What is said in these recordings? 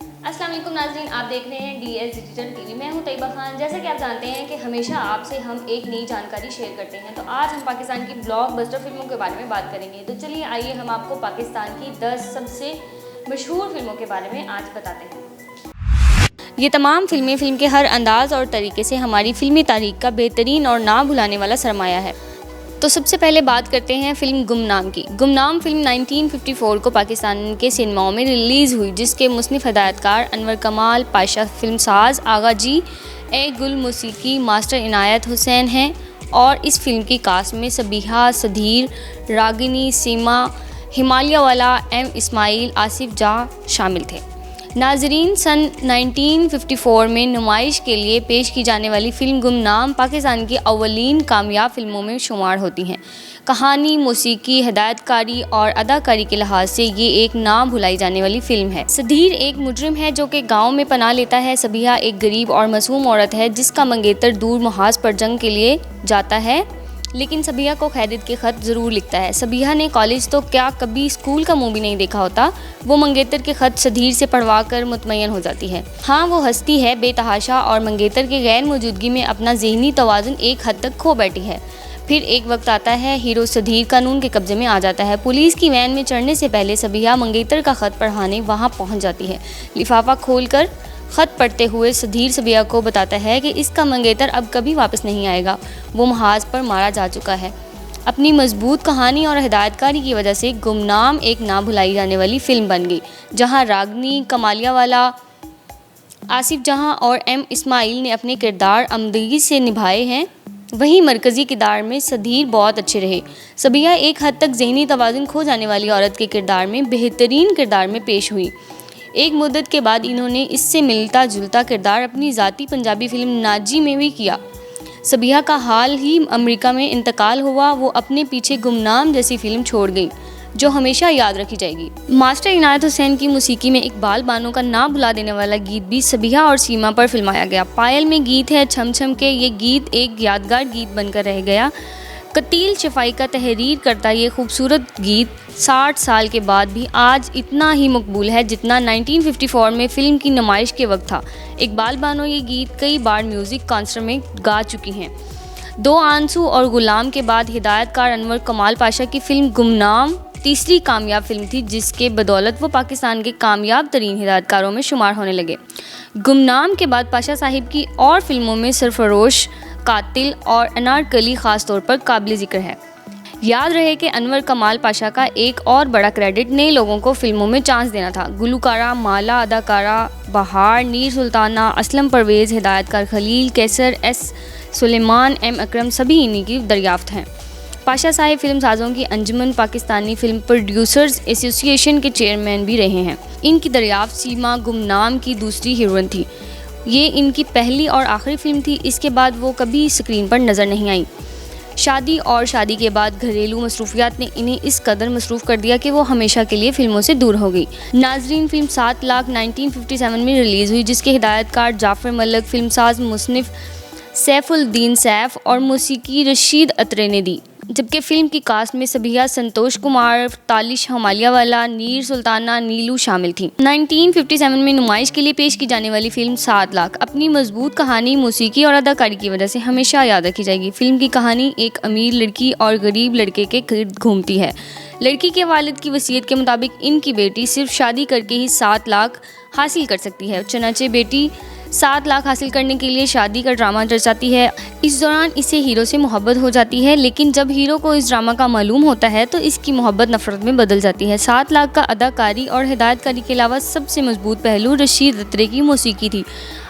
अस्सलाम वालेकुम नाज़रीन, आप देख रहे हैं DS डिजिटल टीवी। मैं हूं तैयबा खान। जैसा कि आप जानते हैं कि हमेशा आपसे हम एक नई जानकारी शेयर करते हैं, तो आज हम पाकिस्तान की ब्लॉकबस्टर फिल्मों के बारे में बात करेंगे। तो चलिए आइए हम आपको पाकिस्तान की 10 सबसे मशहूर फिल्मों के बारे में आज बताते हैं। ये तमाम फिल्में फिल्म के हर अंदाज और तरीके से हमारी फिल्मी तारीख का बेहतरीन और ना भुलाने वाला सरमाया है। तो सबसे पहले बात करते हैं फिल्म गुमनाम की। गुमनाम फिल्म 1954 को पाकिस्तान के सिनेमाओं में रिलीज़ हुई, जिसके मुसन्निफ़ हिदायतकार अनवर कमाल पाशा, फिल्मसाज आगा जी ए गुल, मौसीकी मास्टर इनायत हुसैन हैं। और इस फिल्म की कास्ट में सबीहा, सधीर, रागिनी, सीमा, हिमालय वाला, M इस्माइल, आसिफ जाह शामिल थे। नाजरीन, सन 1954 में नुमाइश के लिए पेश की जाने वाली फ़िल्म गुमनाम पाकिस्तान की अव्वलीन कामयाब फिल्मों में शुमार होती हैं। कहानी, मौसीकी, हिदायतकारी और अदाकारी के लिहाज से ये एक ना भुलाई जाने वाली फ़िल्म है। सधीर एक मुजरिम है जो कि गांव में पनाह लेता है। सबीहा एक गरीब और मासूम औरत है जिसका मंगेतर दूर मुहाज पर जंग के लिए जाता है, लेकिन सबीहा को खैरियत के ख़त ज़रूर लिखता है। सबीहा ने कॉलेज तो क्या कभी स्कूल का मुंह भी नहीं देखा होता। वो मंगेतर के ख़त सधीर से पढ़वा कर मुतमय्यन हो जाती है। हाँ, वो हंसती है बेतहाशा और मंगेतर के गैर मौजूदगी में अपना ज़हनी तवाज़ुन एक हद तक खो बैठी है। फिर एक वक्त आता है, हीरो सधीर कानून के कब्जे में आ जाता है। पुलिस की वैन में चढ़ने से पहले सबीहा मंगेतर का ख़त पढ़ाने वहाँ पहुँच जाती है। लिफाफा खोलकर ख़त पढ़ते हुए सधीर सबीहा को बताता है कि इसका मंगेतर अब कभी वापस नहीं आएगा, वो महाज पर मारा जा चुका है। अपनी मजबूत कहानी और हिदायतकारी की वजह से गुमनाम एक ना भुलाई जाने वाली फ़िल्म बन गई, जहां रागनी, कमालिया वाला, आसिफ जहां और M इस्माइल ने अपने किरदार अमदगी से निभाए हैं। वहीं मरकज़ी किरदार में सधीर बहुत अच्छे रहे। सबीहा एक हद तक ज़हनी तवाज़ुन खो जाने वाली औरत के किरदार में बेहतरीन किरदार में पेश हुई। एक मुद्दत के बाद इन्होंने इससे मिलता जुलता किरदार अपनी ज़ाती पंजाबी फिल्म नाजी में भी किया। सबीहा का हाल ही अमेरिका में इंतकाल हुआ। वो अपने पीछे गुमनाम जैसी फिल्म छोड़ गई जो हमेशा याद रखी जाएगी। मास्टर इनायत हुसैन की मौसीकी में इकबाल बानो का ना भुला देने वाला गीत भी सबीहा और सीमा पर फिल्माया गया। पायल में गीत है छम छम के, ये गीत एक यादगार गीत बनकर रह गया। कतील शफाई का तहरीर करता ये खूबसूरत गीत 60 साल के बाद भी आज इतना ही मकबूल है जितना 1954 में फ़िल्म की नुमाइश के वक्त था। इकबाल बानो ये गीत कई बार म्यूज़िक कॉन्सर्ट में गा चुकी हैं। दो आंसू और गुलाम के बाद हिदायतकार अनवर कमाल पाशा की फ़िल्म गुमनाम तीसरी कामयाब फिल्म थी, जिसके बदौलत वो पाकिस्तान के कामयाब तरीन हिदायतकारों में शुमार होने लगे। गुमनाम के बाद पाशा साहिब की और फिल्मों में सरफरोश, कातिल और अनारकली ख़ास तौर पर काबिल ज़िक्र है। याद रहे कि अनवर कमाल पाशा का एक और बड़ा क्रेडिट नए लोगों को फिल्मों में चांस देना था। गुलकारा माला, अदाकारा बहार, नीर सुल्ताना, असलम परवेज़, हिदायतकार खलील, कैसर, S सुलेमान, M अकरम सभी इन्हीं की दरियाफ्त हैं। पाशा साहिब फिल्म साजों की अंजुमन पाकिस्तानी फिल्म प्रोड्यूसर्स एसोसिएशन के चेयरमैन भी रहे हैं। इनकी दरियाफ्त सीमा गुमनाम की दूसरी हीरोइन थी। ये इनकी पहली और आखिरी फिल्म थी। इसके बाद वो कभी स्क्रीन पर नज़र नहीं आई। शादी और शादी के बाद घरेलू मसरूफियात ने इन्हें इस कदर मसरूफ़ कर दिया कि वो हमेशा के लिए फ़िल्मों से दूर हो गई। नाजरीन, फिल्म 7 लाख 1957 में रिलीज़ हुई, जिसके हिदायतकार जाफ़र मलिक, फिल्मसाज मुसन्निफ़ सैफुद्दीन सैफ और मौसीकी रशीद अत्रे ने दी। जबकि फ़िल्म की कास्ट में सबीहा, संतोष कुमार, तालिश, हिमालय वाला, नीर सुल्ताना, नीलू शामिल थी। 1957 में नुमाइश के लिए पेश की जाने वाली फ़िल्म 7 लाख अपनी मजबूत कहानी, मौसीकी और अदाकारी की वजह से हमेशा याद रखी जाएगी। फ़िल्म की कहानी एक अमीर लड़की और गरीब लड़के के गिर्द घूमती है। लड़की के वालिद की वसीयत के मुताबिक इनकी बेटी सिर्फ शादी करके ही 7 लाख हासिल कर सकती है। चुनांचे बेटी 7 लाख हासिल करने के लिए शादी का ड्रामा रचाती है। इस दौरान इसे हीरो से मोहब्बत हो जाती है, लेकिन जब हीरो को इस ड्रामा का मालूम होता है तो इसकी मोहब्बत नफरत में बदल जाती है। 7 लाख का अदाकारी और हिदायतकारी के अलावा सबसे मजबूत पहलू रशीद अत्रे की मौसीकी थी।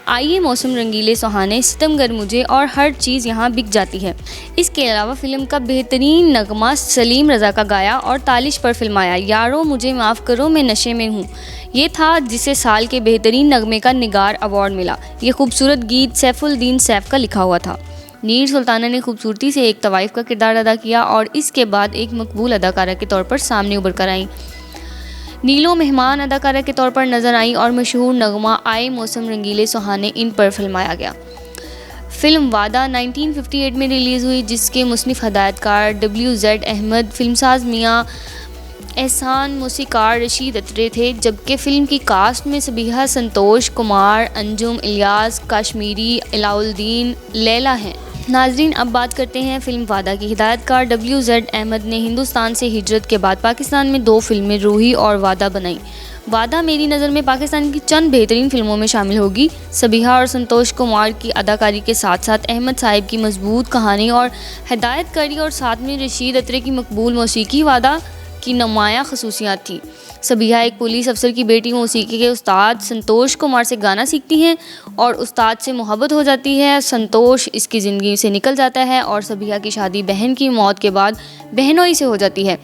आइए मौसम रंगीले सुहाने, सितमगर मुझे और हर चीज़ यहाँ बिक जाती है। इसके अलावा फ़िल्म का बेहतरीन नगमा सलीम रज़ा का गाया और तालिश पर फिल्माया यारो मुझे माफ़ करो मैं नशे में हूँ, ये था जिसे साल के बेहतरीन नगमे का निगार अवार्ड मिला। ये खूबसूरत गीत सैफुद्दीन सैफ का लिखा हुआ था। नीर सुल्ताना ने खूबसूरती से एक तवाइफ का किरदार अदा किया और इसके बाद एक मकबूल अदाकारा के तौर पर सामने उभर कर आई। नीलो मेहमान अदाकारा के तौर पर नज़र आई और मशहूर नगमा आए मौसम रंगीले सुहाने इन पर फिल्माया गया। फ़िल्म वादा 1958 में रिलीज़ हुई, जिसके मुसन्निफ़ हदायतकार WZ अहमद, फिल्मसाज मियाँ एहसान मौसीकार रशीद अत्रे थे, जबकि फ़िल्म की कास्ट में सबीहा, संतोष कुमार, अंजुम, इलियास, कश्मीरी, अलाउद्दीन, लैला हैं। नाजरीन, अब बात करते हैं फ़िल्म वादा की। हिदायतकार WZ अहमद ने हिंदुस्तान से हिजरत के बाद पाकिस्तान में 2 फिल्में रूही और वादा बनाई। वादा मेरी नज़र में पाकिस्तान की चंद बेहतरीन फिल्मों में शामिल होगी। सबीहा और संतोष कुमार की अदाकारी के साथ साथ अहमद साहिब की मजबूत कहानी और हिदायतकारी और साथ में रशीद अत्रे की मकबूल मौसीकी वादा की नुमायाँ खसूसियात थी। सबीहा एक पुलिस अफसर की बेटी मौसीकी के उस्ताद संतोष कुमार से गाना सीखती हैं और उस्ताद से मोहब्बत हो जाती है। संतोष इसकी ज़िंदगी से निकल जाता है और सबीहा की शादी बहन की मौत के बाद बहनोई से हो जाती है।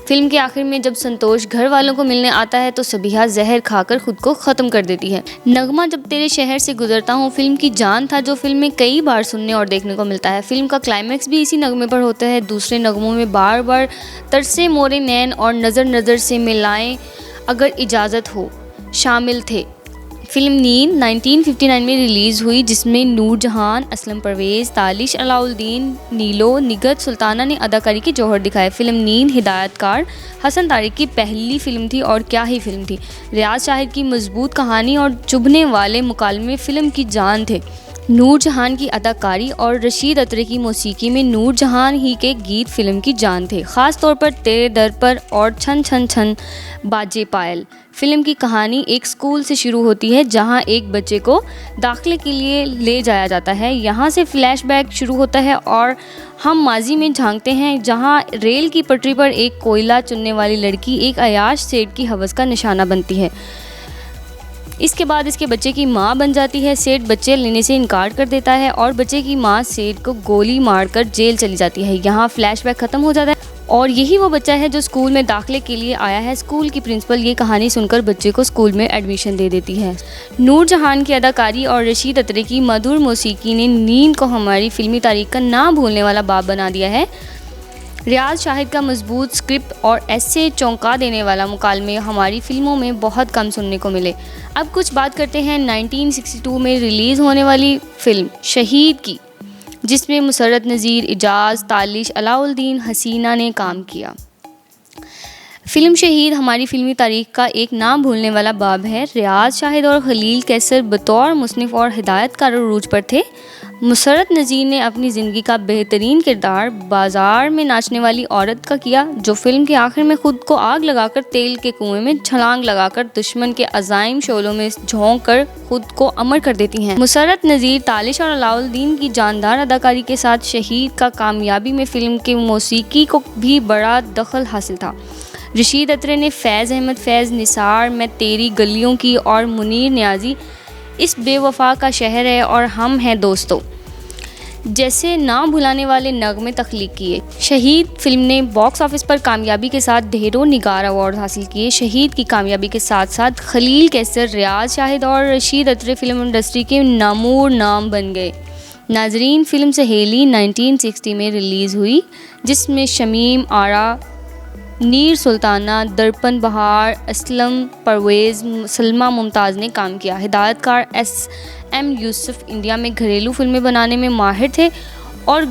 फिल्म के आखिर में जब संतोष घर वालों को मिलने आता है तो सबीहा जहर खाकर खुद को ख़त्म कर देती है। नगमा जब तेरे शहर से गुजरता हूँ फिल्म की जान था, जो फिल्म में कई बार सुनने और देखने को मिलता है। फिल्म का क्लाइमैक्स भी इसी नगमे पर होता है। दूसरे नगमों में बार बार तरसे मोरे नैन और नज़र नज़र से मिलाएं अगर इजाज़त हो शामिल थे। फिल्म नींद 1959 में रिलीज़ हुई, जिसमें नूरजहान, असलम परवेज़, तालिश, अलाउद्दीन, नीलो, निगत, सुल्ताना ने अदाकारी के जौहर दिखाए। फिल्म नींद हिदायतकार हसन तारिक की पहली फिल्म थी और क्या ही फिल्म थी। रियाज शाहिद की मजबूत कहानी और चुभने वाले मुकालमे फिल्म की जान थे। नूरजहान की अदाकारी और रशीद अत्रे की मौसीकी में नूरजहान ही के गीत फिल्म की जान थे, ख़ास तौर पर तेरे दर पर और छन छन छन बाजे पायल। फिल्म की कहानी एक स्कूल से शुरू होती है जहां एक बच्चे को दाखिले के लिए ले जाया जाता है। यहां से फ्लैशबैक शुरू होता है और हम माजी में झांकते हैं, जहां रेल की पटरी पर एक कोयला चुनने वाली लड़की एक अयाश सेठ की हवस का निशाना बनती है। इसके बाद इसके बच्चे की मां बन जाती है। सेठ बच्चे लेने से इनकार कर देता है और बच्चे की मां सेठ को गोली मारकर जेल चली जाती है। यहाँ फ्लैशबैक ख़त्म हो जाता है और यही वो बच्चा है जो स्कूल में दाखिले के लिए आया है। स्कूल की प्रिंसिपल ये कहानी सुनकर बच्चे को स्कूल में एडमिशन दे देती है। नूरजहान की अदाकारी और रशीद अत्रे की मधुर मौसीकी ने नींद को हमारी फिल्मी तारीख का ना भूलने वाला बाब बना दिया है। रियाज शाहिद का मजबूत स्क्रिप्ट और ऐसे चौंका देने वाला मुकालमे हमारी फिल्मों में बहुत कम सुनने को मिले। अब कुछ बात करते हैं 1962 में रिलीज़ होने वाली फ़िल्म शहीद की, जिसमें मुसर्रत नज़ीर, इजाज़, तालिश, अलाउद्दीन, हसीना ने काम किया। फ़िल्म शहीद हमारी फिल्मी तारीख का एक ना भूलने वाला बाब है। रियाज शाहिद और खलील कैसर बतौर मुसन्निफ़ और हिदायतकार अरूज पर थे। मुसर्रत नज़ीर ने अपनी ज़िंदगी का बेहतरीन किरदार बाज़ार में नाचने वाली औरत का किया, जो फिल्म के आखिर में खुद को आग लगाकर तेल के कुएं में छलांग लगाकर दुश्मन के अज़ाइम शोलों में झोंक कर खुद को अमर कर देती हैं। मुसर्रत नज़ीर, तालिश और अलाउद्दीन की जानदार अदाकारी के साथ शहीद का कामयाबी में फ़िल्म की मौसीकी को भी बड़ा दखल हासिल था। रशीद अत्रे ने फैज़ अहमद फैज़, निसार, मैं तेरी गलियों की और मुनीर नियाज़ी, इस बेवफा का शहर है और हम हैं दोस्तों जैसे ना भुलाने वाले नगमे तख्लीक किए। शहीद फिल्म ने बॉक्स ऑफिस पर कामयाबी के साथ ढेरों निगार अवार्ड हासिल किए। शहीद की कामयाबी के साथ साथ खलील कैसर, रियाज शाहिद और रशीद अत्रे फिल्म इंडस्ट्री के नामूर नाम बन गए। नाजरीन, फिल्म सहेली 1960 में रिलीज़ हुई, जिसमें शमीम आरा, नीर सुल्ताना, दर्पण बहार, असलम परवेज़, सलमा मुमताज़ ने काम किया। हिदायतकार SM यूसुफ इंडिया में घरेलू फिल्में बनाने में माहिर थे और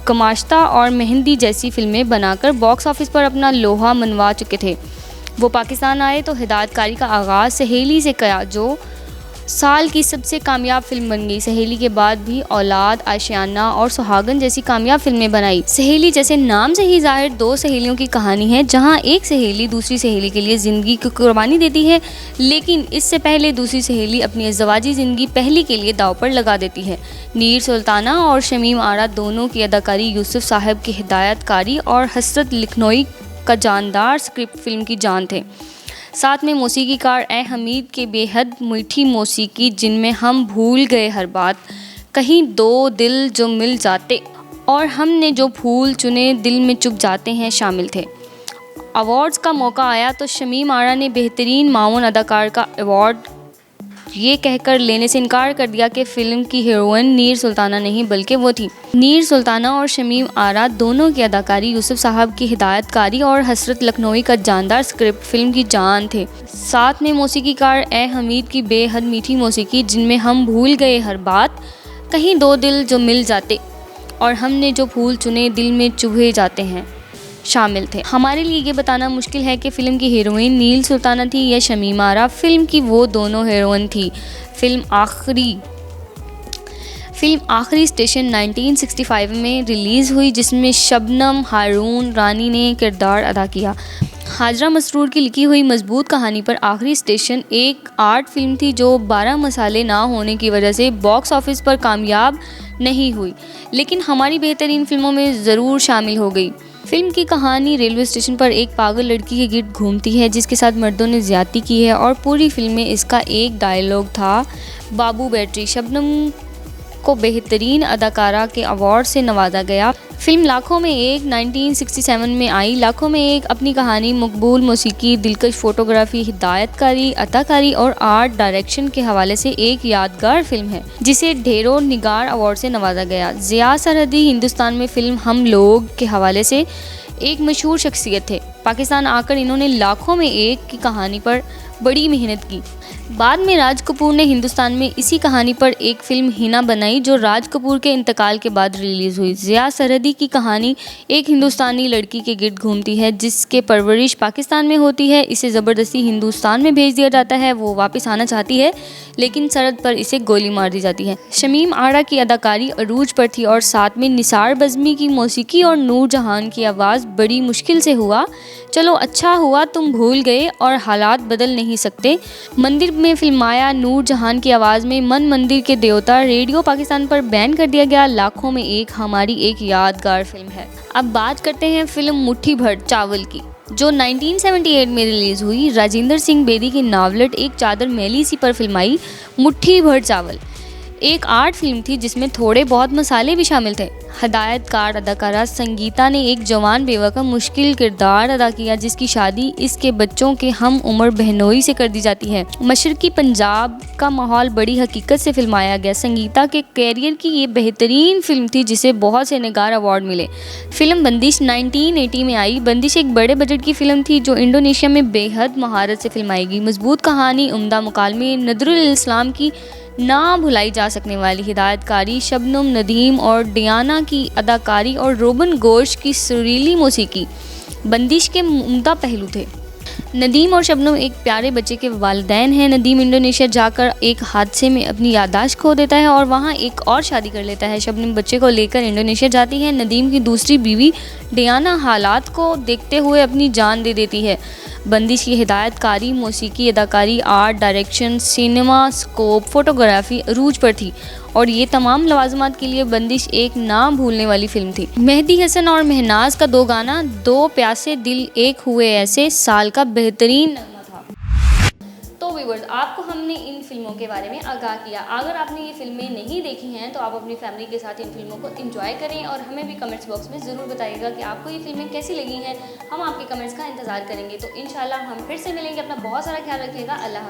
गमाश्ता और मेहंदी जैसी फिल्में बनाकर बॉक्स ऑफिस पर अपना लोहा मनवा चुके थे। वो पाकिस्तान आए तो हिदायतकारी का आगाज़ सहेली से किया, जो साल की सबसे कामयाब फिल्म बन गई। सहेली के बाद भी औलाद, आशियाना और सुहागन जैसी कामयाब फिल्में बनाई। सहेली जैसे नाम से ही जाहिर 2 सहेलियों की कहानी है, जहां एक सहेली दूसरी सहेली के लिए ज़िंदगी की कुर्बानी देती है, लेकिन इससे पहले दूसरी सहेली अपनी अज़वाजी ज़िंदगी पहली के लिए दाव पर लगा देती है। नीर सुल्ताना और शमीम आरा दोनों की अदाकारी, यूसुफ साहब की हिदायतकारी और हसरत लखनोई का जानदार स्क्रिप्ट फिल्म की जान थे। साथ में मौसीकीकार ए हमीद के बेहद मीठी मौसीकी, जिनमें हम भूल गए हर बात, कहीं 2 दिल जो मिल जाते और हमने जो फूल चुने दिल में चुप जाते हैं शामिल थे। अवार्ड्स का मौका आया तो शमीम आरा ने बेहतरीन माउन अदाकार का अवार्ड ये कहकर लेने से इनकार कर दिया कि फ़िल्म की हीरोइन नीर सुल्ताना नहीं बल्कि वो थी। नीर सुल्ताना और शमीम आरा दोनों की अदाकारी, यूसुफ साहब की हिदायतकारी और हसरत लखनोई का जानदार स्क्रिप्ट फिल्म की जान थे। साथ में मौसीकीकार ए हमीद की बेहद मीठी मौसीकी, जिनमें हम भूल गए हर बात, कहीं 2 दिल जो मिल जाते और हमने जो फूल चुने दिल में चुभे जाते हैं शामिल थे। हमारे लिए ये बताना मुश्किल है कि फिल्म की हीरोइन नील सुल्ताना थी या शमीम आरा। फिल्म की वो दोनों हीरोइन थी। फिल्म आखिरी स्टेशन 1965 में रिलीज़ हुई, जिसमें शबनम हारून रानी ने किरदार अदा किया। हाजरा मसरूर की लिखी हुई मजबूत कहानी पर आखिरी स्टेशन एक आर्ट फिल्म थी जो 12 मसाले ना होने की वजह से बॉक्स ऑफिस पर कामयाब नहीं हुई, लेकिन हमारी बेहतरीन फिल्मों में ज़रूर शामिल हो गई। फिल्म की कहानी रेलवे स्टेशन पर एक पागल लड़की के गिर्द घूमती है जिसके साथ मर्दों ने ज़्यादती की है, और पूरी फिल्म में इसका एक डायलॉग था, बाबू बैटरी। शबनम को बेहतरीन अदाकारा के अवार्ड से नवाजा गया। फिल्म लाखों में एक 1967 में आई। लाखों में एक अपनी कहानी, मकबूल मौसीकी, दिलकश फोटोग्राफी, हिदायतकारी, अदाकारी और आर्ट डायरेक्शन के हवाले से एक यादगार फिल्म है जिसे ढेरों निगार अवार्ड से नवाजा गया। ज़िया सरहदी हिंदुस्तान में फिल्म हम लोग के हवाले से एक मशहूर शख्सियत थे। पाकिस्तान आकर इन्होंने लाखों में एक की कहानी पर बड़ी मेहनत की। बाद में राज कपूर ने हिंदुस्तान में इसी कहानी पर एक फिल्म हिना बनाई जो राज कपूर के इंतकाल के बाद रिलीज़ हुई। ज़िया सरहदी की कहानी एक हिंदुस्तानी लड़की के गिर्द घूमती है जिसके परवरिश पाकिस्तान में होती है। इसे ज़बरदस्ती हिंदुस्तान में भेज दिया जाता है। वो वापस आना चाहती है लेकिन सरहद पर इसे गोली मार दी जाती है। शमीम आरा की अदाकारी अरूज पर थी और साथ में निसार बज़मी की मौसीकी और नूर जहान की आवाज़। बड़ी मुश्किल से हुआ, चलो अच्छा हुआ तुम भूल गए और हालात बदल नहीं सकते। मंदिर में फिल्माया, नूर जहान की आवाज़ में मन मंदिर के देवता। रेडियो पाकिस्तान पर बैन कर दिया गया। लाखों में एक हमारी एक यादगार फिल्म है। अब बात करते हैं फिल्म मुट्ठी भर चावल की, जो 1978 में रिलीज़ हुई। राजेंद्र सिंह बेदी की नावलट एक चादर मैली सी पर फिल्माई मुट्ठी भर चावल एक आर्ट फिल्म थी जिसमें थोड़े बहुत मसाले भी शामिल थे। हिदायतकार अदाकारा संगीता ने एक जवान बेवा का मुश्किल किरदार अदा किया जिसकी शादी इसके बच्चों के हम उम्र बहनोई से कर दी जाती है। मशरकी पंजाब का माहौल बड़ी हकीकत से फिल्माया गया। संगीता के कैरियर की ये बेहतरीन फिल्म थी जिसे बहुत से निगार अवार्ड मिले। फिल्म बंदिश 1980 में आई। बंदिश एक बड़े बजट की फिल्म थी जो इंडोनेशिया में बेहद महारत से फिल्माई गई। मजबूत कहानी, उम्दा मुकालमे, नदरुल इस्लाम की ना भुलाई जा सकने वाली हिदायतकारी, शबनम नदीम और डियाना की अदाकारी और रोबन गोश की सुरीली मौसीकी बंदिश के उम्दा पहलू थे। नदीम और शबनम एक प्यारे बच्चे के वालिदैन हैं। नदीम इंडोनेशिया जाकर एक हादसे में अपनी याददाश्त खो देता है और वहाँ एक और शादी कर लेता है। शबनम बच्चे को लेकर इंडोनेशिया जाती है। नदीम की दूसरी बीवी डियाना हालात को देखते हुए अपनी जान दे देती है। बंदिश की हिदायतकारी, मौसीकी, अदाकारी, art direction, cinema scope, photography अरूज पर थी और ये तमाम लवाजमात के लिए बंदिश एक ना भूलने वाली फिल्म थी। मेहदी हसन और महनाज का दो गाना, दो प्यासे दिल एक हुए ऐसे, साल का बेहतरीन नगमा था। तो व्यूअर्स, आपको हमने इन फिल्मों के बारे में आगाह किया। अगर आपने ये फिल्में नहीं देखी हैं तो आप अपनी फैमिली के साथ इन फिल्मों को एंजॉय करें और हमें भी कमेंट्स बॉक्स में ज़रूर बताइएगा कि आपको ये फिल्में कैसी लगी हैं। हम आपके कमेंट्स का इंतज़ार करेंगे। तो इंशाल्लाह हम फिर से मिलेंगे। अपना बहुत सारा ख्याल रखिएगा। अल्लाह हाफ़िज़।